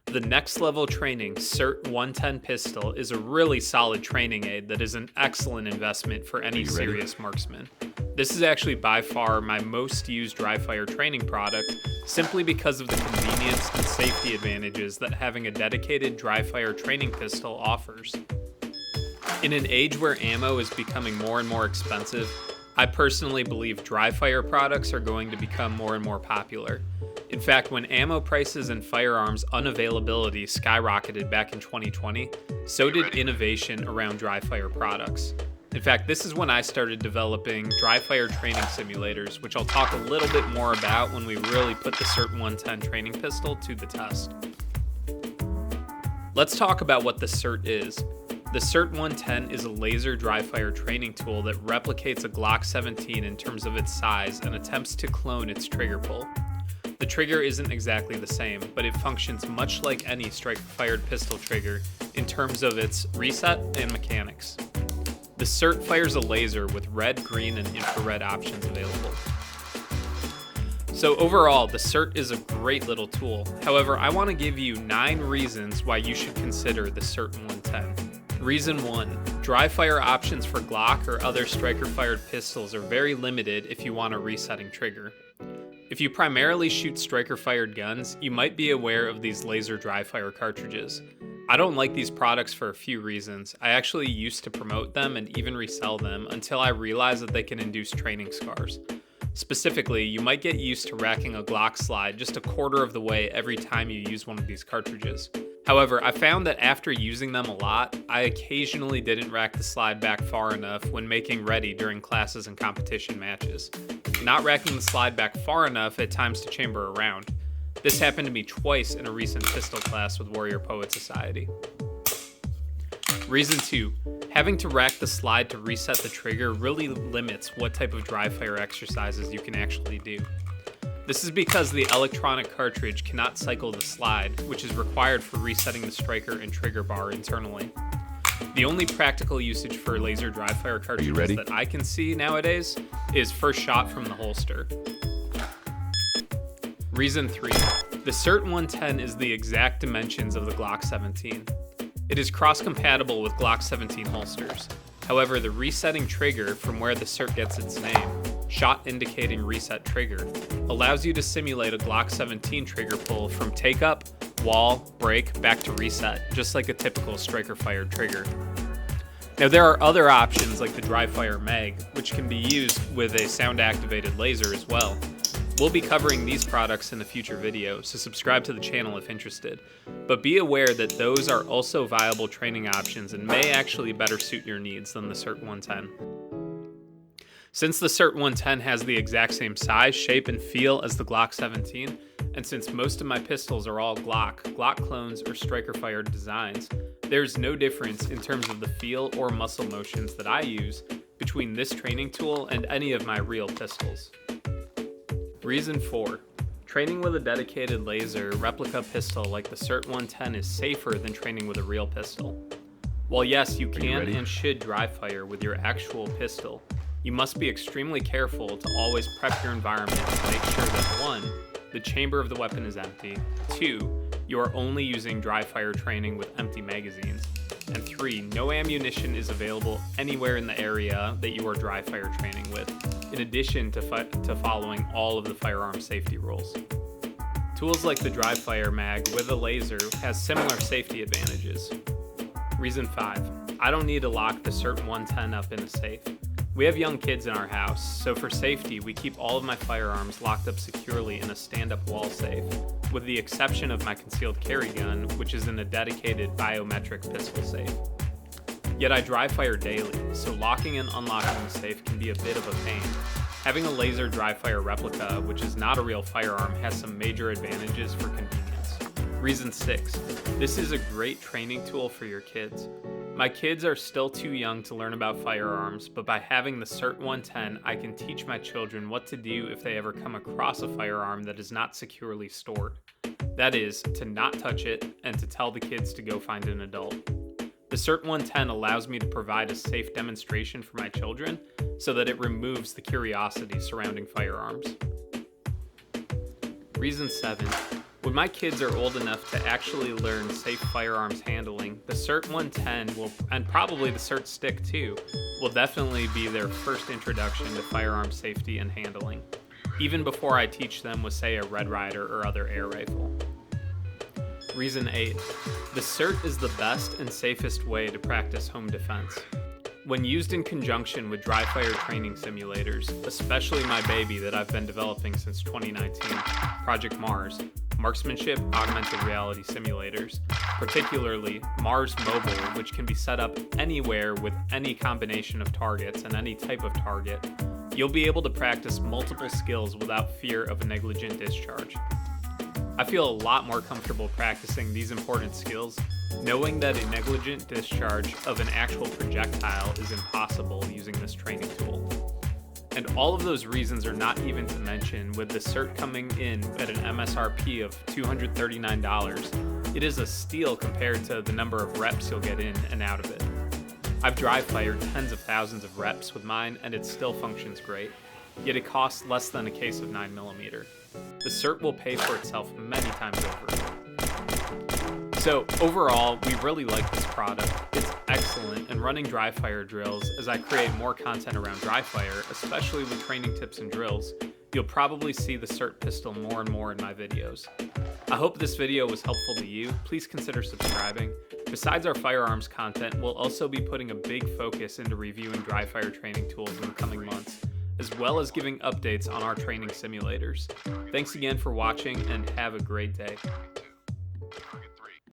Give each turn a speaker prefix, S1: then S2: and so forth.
S1: The Next Level Training SIRT110 pistol is a really solid training aid that is an excellent investment for any serious marksman. This is actually by far my most used Dryfire training product, simply because of the convenience and safety advantages that having a dedicated Dryfire training pistol offers. In an age where ammo is becoming more and more expensive, I personally believe Dryfire products are going to become more and more popular. In fact, when ammo prices and firearms unavailability skyrocketed back in 2020, so did innovation around Dryfire products. In fact, this is when I started developing Dryfire training simulators, which I'll talk a little bit more about when we really put the SIRT110 training pistol to the test. Let's talk about what the SIRT is. The SIRT110 is a laser Dryfire training tool that replicates a Glock 17 in terms of its size and attempts to clone its trigger pull. The trigger isn't exactly the same, but it functions much like any striker-fired pistol trigger in terms of its reset and mechanics. The SIRT fires a laser with red, green, and infrared options available. So overall, the SIRT is a great little tool. However, I want to give you 9 reasons why you should consider the SIRT110. Reason 1. Dryfire options for Glock or other striker-fired pistols are very limited if you want a resetting trigger. If you primarily shoot striker-fired guns, you might be aware of these laser Dryfire cartridges. I don't like these products for a few reasons. I actually used to promote them and even resell them until I realized that they can induce training scars. Specifically, you might get used to racking a Glock slide just a quarter of the way every time you use one of these cartridges. However, I found that after using them a lot, I occasionally didn't rack the slide back far enough when making ready during classes and competition matches. Not racking the slide back far enough at times to chamber a round. This happened to me twice in a recent pistol class with Warrior Poet Society. Reason 2. Having to rack the slide to reset the trigger really limits what type of Dryfire exercises you can actually do. This is because the electronic cartridge cannot cycle the slide, which is required for resetting the striker and trigger bar internally. The only practical usage for laser Dryfire cartridges that I can see nowadays is first shot from the holster. Reason 3. The SIRT110 is the exact dimensions of the Glock 17. It is cross-compatible with Glock 17 holsters. However, the resetting trigger from where the SIRT gets its name, shot indicating reset trigger, allows you to simulate a Glock 17 trigger pull from take up, wall, break, back to reset, just like a typical striker-fired trigger. Now there are other options like the Dryfire mag, which can be used with a sound-activated laser as well. We'll be covering these products in a future video, so subscribe to the channel if interested. But be aware that those are also viable training options and may actually better suit your needs than the SIRT110. Since the SIRT110 has the exact same size, shape, and feel as the Glock 17, and since most of my pistols are all Glock clones, or striker-fired designs, there's no difference in terms of the feel or muscle motions that I use between this training tool and any of my real pistols. Reason 4. Training with a dedicated laser replica pistol like the SIRT110 is safer than training with a real pistol. While yes, you can and should Dryfire with your actual pistol, you must be extremely careful to always prep your environment to make sure that 1. The chamber of the weapon is empty, 2. You are only using Dryfire training with empty magazines, and 3. No ammunition is available anywhere in the area that you are Dryfire training with, in addition to following all of the firearm safety rules. Tools like the Dryfire mag with a laser has similar safety advantages. Reason 5. I don't need to lock the SIRT110 up in a safe. We have young kids in our house, so for safety, we keep all of my firearms locked up securely in a stand-up wall safe, with the exception of my concealed carry gun, which is in a dedicated biometric pistol safe. Yet I Dryfire daily, so locking and unlocking the safe can be a bit of a pain. Having a laser Dryfire replica, which is not a real firearm, has some major advantages for convenience. Reason 6. This is a great training tool for your kids. My kids are still too young to learn about firearms, but by having the SIRT110, I can teach my children what to do if they ever come across a firearm that is not securely stored. That is, to not touch it and to tell the kids to go find an adult. The SIRT110 allows me to provide a safe demonstration for my children so that it removes the curiosity surrounding firearms. Reason 7. When my kids are old enough to actually learn safe firearms handling, the SIRT110 will, and probably the SIRT stick too, will definitely be their first introduction to firearm safety and handling, even before I teach them with, say, a Red Ryder or other air rifle. Reason 8. The SIRT is the best and safest way to practice home defense. When used in conjunction with Dryfire training simulators, especially my baby that I've been developing since 2019, Project Mars, marksmanship augmented reality simulators, particularly Mars Mobile, which can be set up anywhere with any combination of targets and any type of target, you'll be able to practice multiple skills without fear of a negligent discharge. I feel a lot more comfortable practicing these important skills, knowing that a negligent discharge of an actual projectile is impossible using this training tool. And all of those reasons are not even to mention with the SIRT coming in at an MSRP of $239, it is a steal compared to the number of reps you'll get in and out of it. I've dry fired tens of thousands of reps with mine and it still functions great, yet it costs less than a case of 9mm. The SIRT will pay for itself many times over. So overall, we really like this product. It's excellent in running dry fire drills. As I create more content around dry fire, especially with training tips and drills, you'll probably see the SIRT pistol more and more in my videos. I hope this video was helpful to you. Please consider subscribing. Besides our firearms content, we'll also be putting a big focus into reviewing dry fire training tools in the coming months, as well as giving updates on our training simulators. Thanks again for watching and have a great day.